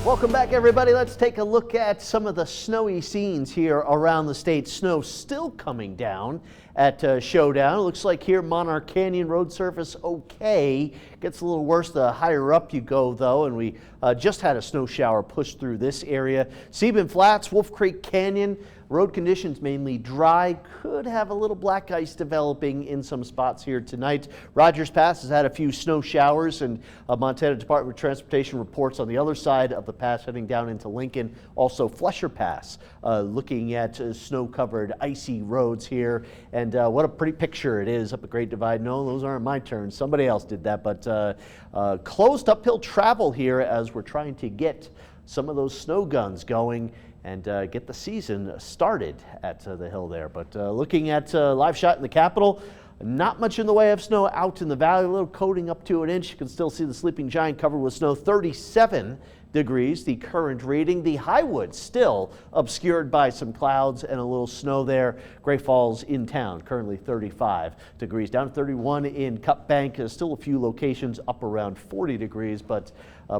Welcome back, everybody. Let's take a look at some of the snowy scenes here around the state. Snow still coming down at Showdown. It looks like here Monarch Canyon road surface okay. Gets a little worse the higher up you go, though, and we just had a snow shower push through this area. Sebin Flats, Wolf Creek Canyon. Road conditions mainly dry. Could have a little black ice developing in some spots here tonight. Rogers Pass has had a few snow showers, and Montana Department of Transportation reports on the other side of the pass heading down into Lincoln. Also Flesher Pass, looking at snow-covered icy roads here. And what a pretty picture it is up the Great Divide. No, those aren't my turns. Somebody else did that. But closed uphill travel here as we're trying to get some of those snow guns going and get the season started at the hill there. But looking at live shot in the Capitol, not much in the way of snow out in the valley. A little coating up to an inch. You can still see the Sleeping Giant covered with snow. 37 degrees, the current reading. The Highwoods still obscured by some clouds and a little snow there. Great Falls in town, currently 35 degrees. Down to 31 in Cut Bank. Still a few locations up around 40 degrees, but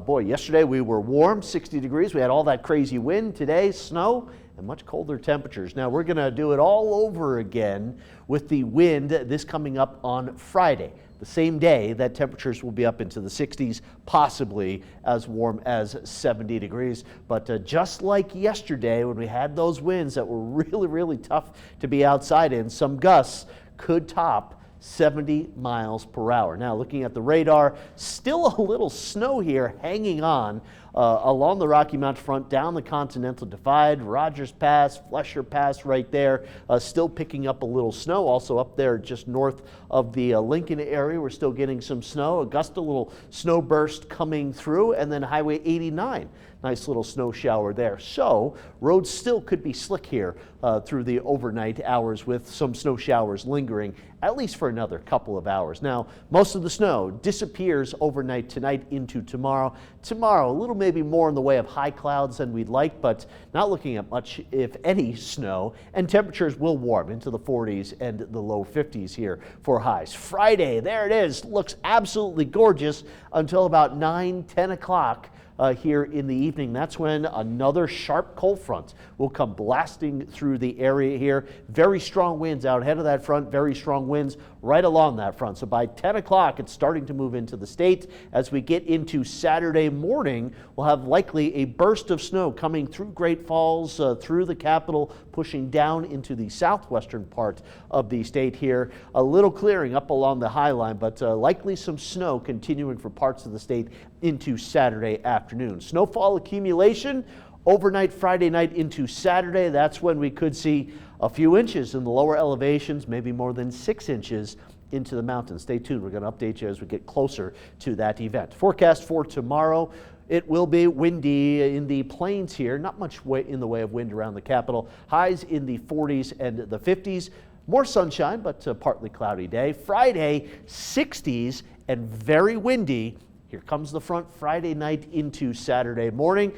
boy, yesterday we were warm, 60 degrees. We had all that crazy wind. Today, snow and much colder temperatures. Now we're going to do it all over again with the wind this coming up on Friday, the same day that temperatures will be up into the 60s, possibly as warm as 70 degrees. But just like yesterday when we had those winds that were really, really tough to be outside in, some gusts could top 70 miles per hour. Now looking at the radar, still a little snow here hanging on along the Rocky Mountain front, down the Continental Divide, Rogers Pass, Flesher Pass right there, still picking up a little snow. Also up there just north of the Lincoln area, we're still getting some snow. Augusta, little snow burst coming through, and then Highway 89. Nice little snow shower there. So roads still could be slick here through the overnight hours with some snow showers lingering at least for another couple of hours. Now, most of the snow disappears overnight tonight into tomorrow. Tomorrow, a little maybe more in the way of high clouds than we'd like, but not looking at much, if any, snow. And temperatures will warm into the 40s and the low 50s here for highs. Friday, there it is. Looks absolutely gorgeous until about 9, 10 o'clock. Here in the evening. That's when another sharp cold front will come blasting through the area here. Very strong winds out ahead of that front, very strong winds right along that front. So by 10 o'clock, it's starting to move into the state. As we get into Saturday morning, we'll have likely a burst of snow coming through Great Falls, through the Capitol, pushing down into the southwestern part of the state here. A little clearing up along the High Line, but likely some snow continuing for parts of the state into Saturday afternoon. Snowfall accumulation overnight Friday night into Saturday. That's when we could see a few inches in the lower elevations, maybe more than 6 inches into the mountains. Stay tuned. We're going to update you as we get closer to that event. Forecast for tomorrow. It will be windy in the plains here. Not much in the way of wind around the Capitol. Highs in the 40s and the 50s. More sunshine, but a partly cloudy day. Friday, 60s and very windy. Here comes the front Friday night into Saturday morning.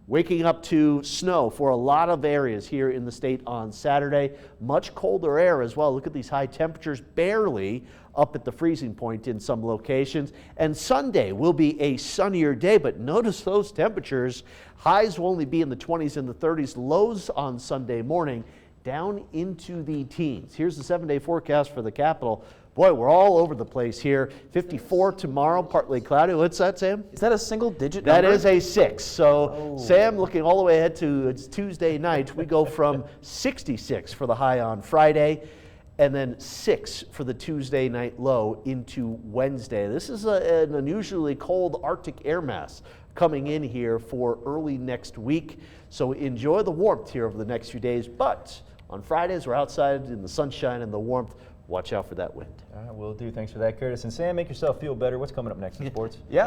Waking up to snow for a lot of areas here in the state on Saturday. Much colder air as well. Look at these high temperatures, barely up at the freezing point in some locations. And Sunday will be a sunnier day, but notice those temperatures. Highs will only be in the 20s and the 30s. Lows on Sunday morning down into the teens. Here's the 7-day forecast for the Capitol. Boy, we're all over the place here. 54 tomorrow, partly cloudy. What's that, Sam? Is that a single digit number? That is a 6. So, Sam, looking all the way ahead to it's Tuesday night, we go from 66 for the high on Friday, and then 6 for the Tuesday night low into Wednesday. This is an unusually cold Arctic air mass coming in here for early next week. So enjoy the warmth here over the next few days. But on Fridays, we're outside in the sunshine and the warmth. Watch out for that wind. All right, will do. Thanks for that, Curtis. And Sam, make yourself feel better. What's coming up next in sports? Yeah.